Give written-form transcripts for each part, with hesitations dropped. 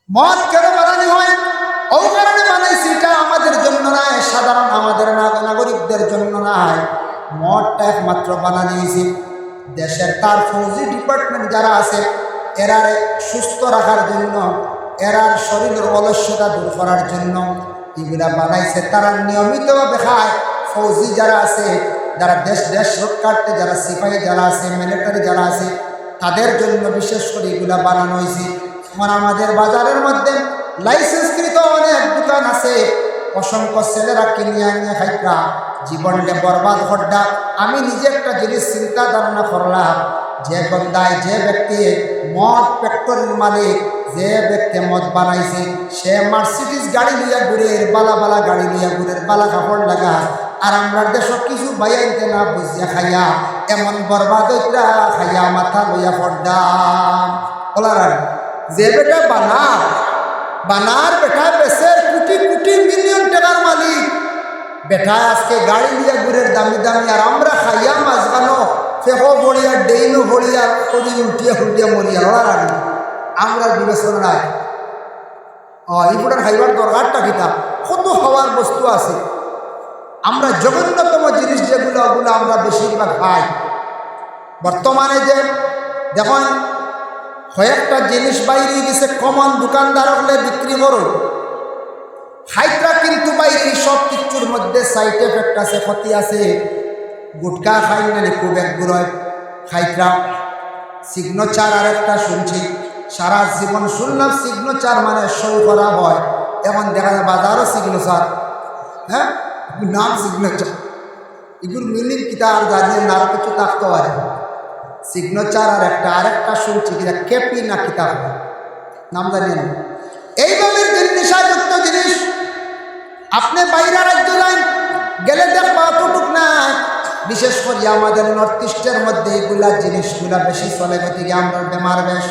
মদ কেন বানানো হয়? ও কারণে বানাইছি, এটা আমাদের জন্য নয়, সাধারণ আমাদের নাগরিকদের জন্য নয়। মদটা একমাত্র বানানো হয়েছে দেশের তার ফৌজি ডিপার্টমেন্ট যারা আছে এরারে সুস্থ রাখার জন্য, এরার শরীরের অলস্যতা দূর করার জন্য এগুলা বানাইছে। তারা নিয়মিতভাবে খায়। ফৌজি যারা আছে, যারা দেশ রক্ষার্থে যারা সিপাহী যারা আছে, মিলিটারি যারা আছে, তাদের জন্য বিশেষ করে এগুলা বানানো হয়েছে। এখন আমাদের বাজারের মধ্যে লাইসেন্সকৃত অনেক দোকান আছে, অসংখ্য ছেলেরা কিনিয়া নিয়ে খাইরা জীবনটা বরবাদ করডা। আমি নিজে একটা জিনিস চিন্তা ধারণা করলাম, যে বন্দায় যে ব্যক্তি মদ ফ্যাক্টরির মালিক, যে ব্যক্তি মদ বানাইছে, সে মার্সিডিজ গাড়ি লইয়া ঘুরে, বালা বালা গাড়ি লইয়া ঘুরে, বালা কাপড় লাগা, আর আমরা দেশ কিছু বাইয়াইতে না বুঝিয়া খাইয়া এমন বরবাদ খাইয়া মাথা লইয়া পড়দাম। বলার যে বেটা বানার বেটা বেশের কোটি কোটি মিলিয়ন টাকার মালিক, বেটা আজকে গাড়ি নিয়ে ঘুরের দামি দামি, আর আমরা খাইয়া মাঝখানো ফেঁকো ভরিয়া ডেইনো ভরিয়া করি উল্টিয়া ফুটিয়া মরিয়া হওয়ার আগে আমরা বিবেচনা নাই। এইগুলোর খাইবার দরকারটা কিতা? কত খাওয়ার বস্তু আছে। আমরা জঘন্যতম জিনিস যেগুলো, ওগুলো আমরা বেশিরভাগ খাই। বর্তমানে যে দেখুন কয়েকটা জিনিস বাইরে গেছে, কমন দোকানদার হলে বিক্রি করো, খাইতরা কিন্তু বাইরে সব কিছুর মধ্যে সাইড এফেক্ট আছে, ক্ষতি আছে। গুটকা খাই না খুব এক গুড়য় খাইতরা। সিগনেচার আর একটা শুনছি, সারা জীবন শুনলাম সিগনেচার মানে সই করা হয়। এখন দেখা যায় বাজারও সিগনেচার, হ্যাঁ নাম সিগনেচার, এগুলো মিনিং কিতা আর জানিয়ে না, আরও কিছু থাকতে পারে। সিগনেচার আর একটা আরেকটা শুনছি কিনা কেপি না কিতাব নাম জানিয়ে না। এইভাবে নেশাযুক্ত জিনিস আপনি বাইরে রাজ্য যান গেলে দেখবা অতটুক না। বিশেষ করে আমাদের নর্থ ইস্টের মধ্যে এইগুলা জিনিসগুলা বেশি চলে, গতিকে আমরা বেমার বেশ।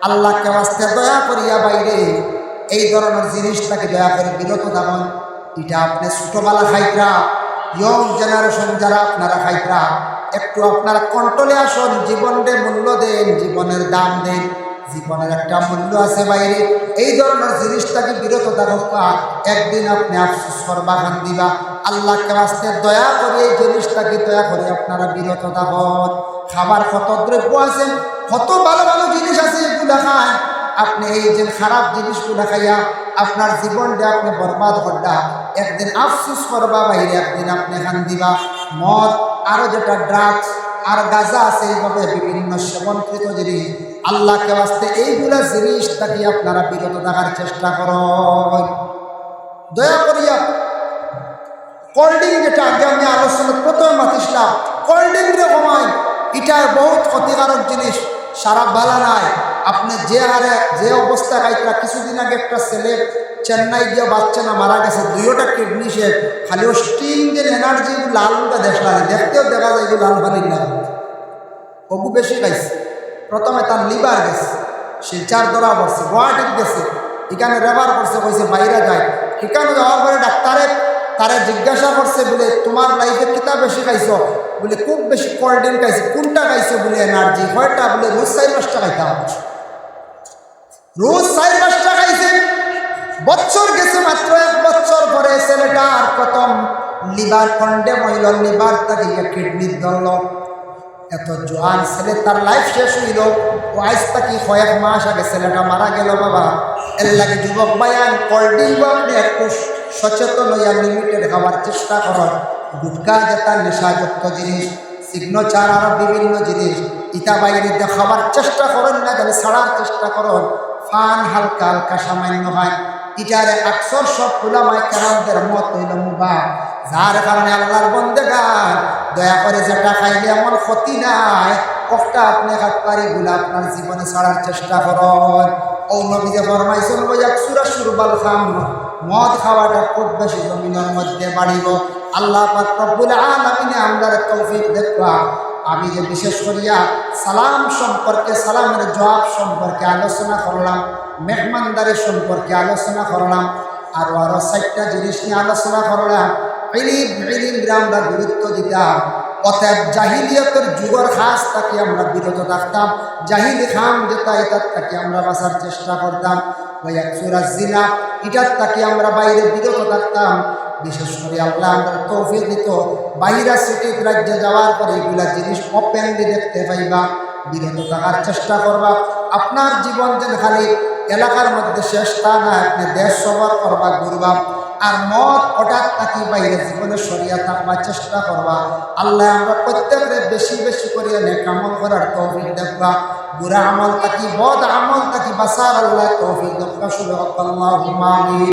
আল্লাহকে বাস্তে দয়া করিয়া বাইরে এই ধরনের জিনিসটাকে দয়া করে বিরত থাকুন। এটা আপনি ছোটোবেলা খাইতরা, ইয়ং জেনারেশন যারা আপনারা খাইতরা, একটু আপনারা কন্ট্রোলে আসুন। জীবনের মূল্য দেন, জীবনের দাম দেন, জীবনের একটা মূল্য আছে বাইরে। এই ধরনের জিনিসটাকে বিরত থাকা, একদিন আপনি আফসোস করবা, খান দিবা। আল্লাহকে বাস্তে দয়া করে এই জিনিসটাকে দয়া করে আপনারা বিরত থাকুন। খাবার কত দ্রব্য আছে, কত ভালো ভালো জিনিস আছে, এগুলো খান। আপনি এই যে খারাপ জিনিসগুলো খাইয়া আপনার জীবনটা আপনি বরবাদ করবা, একদিন আফসোস করবা বাইরে, একদিন আপনি খান দিবা। মদ আরও যেটা ড্রাগস আর গাঁজা আছে, এইভাবে বিভিন্ন সেবনকৃত জিনিস, আল্লাহকে বাস্তে এইগুলা জিনিসটাকে আপনারা বিরত থাকার চেষ্টা করুন। দয়া করিয়া কোল্ড ড্রিঙ্ক, যেটা আগে আমি আলোচনা প্রথম মাতিসলাম, কোল্ড ড্রিঙ্করে কমাই, এটা বহুত ক্ষতিকারক জিনিস, সারা বালা নাই। আপনি যে হারে যে অবস্থা খাইতরা, কিছুদিন আগে একটা ছেলে চেন্নাই গিয়ে বাচ্চা না মারা গেছে, দুইটা কিডনি শেষ, খালি ও স্টিং যে এনার্জি লালটা দেখলাম, দেখতেও দেখা যায় যে লাল পানির লাল ওগু বেশি খাইছে। প্রথমে তার লিভার গেছে, শিলচার ধরা পড়ছে, গুয়াহাটির গেছে, এখানে রেফার করছে, কইছে বাইরে যায়। এখানে যাওয়ার পরে ডাক্তারে তারা জিজ্ঞাসা করছে, বলে তোমার লাইফে কিতা বেশি খাইছ? বলে খুব বেশি কোল্ড ড্রিঙ্ক খাইছে। কোনটা খাইছে? বলে এনার্জি। কয়টা? বলে রোজ 4-5টা খাইতাম, রোজ 4-5টা খাইছে। বছর গেছে মাত্র 1 বছর পরে ছেলেটার প্রথম লিভার কন্ডেম হইল, লিভার তাকে কিডনির ধরল। এত জোয়ান ছেলে, তার লাইফ শেষ হইল। ও আজ তাকে কয়েক মাস আগে ছেলেটা মারা গেল। বাবা এর লাগে যুবক বায়ান, কোল্ড ড্রিঙ্ক আপনি একটু সচেতন হইয়া লিমিটেড খাওয়ার চেষ্টা করুন। গুটকা যেটা নেশাযুক্ত জিনিস, সিগনেচার আরও বিভিন্ন জিনিস, ইটা বাইরে খাবার চেষ্টা করেন না, তাহলে ছাড়ার চেষ্টা করুন। ফান হালকা হালকা সামান্য হয়, ইটারে আকসর সব উলামায়ে কেরামদের মত হইল মুবাহ, যার কারণে আল্লাহর বন্দেগান দয়া করে যেটা খাইলে এমন ক্ষতি নাই, ওটা আপনি খাতপারি গুলা আপনার জীবনে ছাড়ার চেষ্টা করুন। ও নবীকে ফরমাইছেন, ইয়াকসুরা শুরবাল খামর, মদ খাওয়াটা খুব বেশি জমিনের মধ্যে বাড়িব। আল্লাহ পাক রব্বুল আলামিনে আমাদের তৌফিক দেখবা। আমি যে বিশেষ করিয়া সালাম সম্পর্কে, সালামের জবাব সম্পর্কে আলোচনা করলাম, মেহমানদারি সম্পর্কে আলোচনা করলাম, আরও 4টা জিনিস নিয়ে আলোচনা করলাম। ইলিম আমরা গুরুত্ব দিতাম। অতএব জাহিলিয়তের যুগের খাস তাকে আমরা বিরত থাকতাম, জাহিলি খাম যেটা এটার তাকে আমরা বাঁচার চেষ্টা করতাম। ওয়াকসুরাজ জিনা, এটার তাকে আমরা বাইরে বিরত থাকতাম। বিশেষ করে আল্লাহ আমরা তৌফিক দিত বাইরা সিটি রাজ্যে যাওয়ার পরে এগুলা জিনিস ওপেনলি দেখতে পাইবা, বিরত থাকার চেষ্টা করবা। আপনার জীবন যেন খালি এলাকার মধ্যে শেষ তা না, আপনি দেশ সফর করবা, ঘুরবা। আর মদ হঠাৎ তাকি বাইরে জীবনে সরিয়া থাকবার চেষ্টা করবা। আল্লাহ আমরা প্রত্যেকের বেশি বেশি করিয়া নেক আমল করার তৌফিক দেখবা, বুরা আমল তাকি বদ আমল তাকি বাসার আল্লাহ তৌফিক দেখবা। শুভ আল্লাহুম্মা আমিন।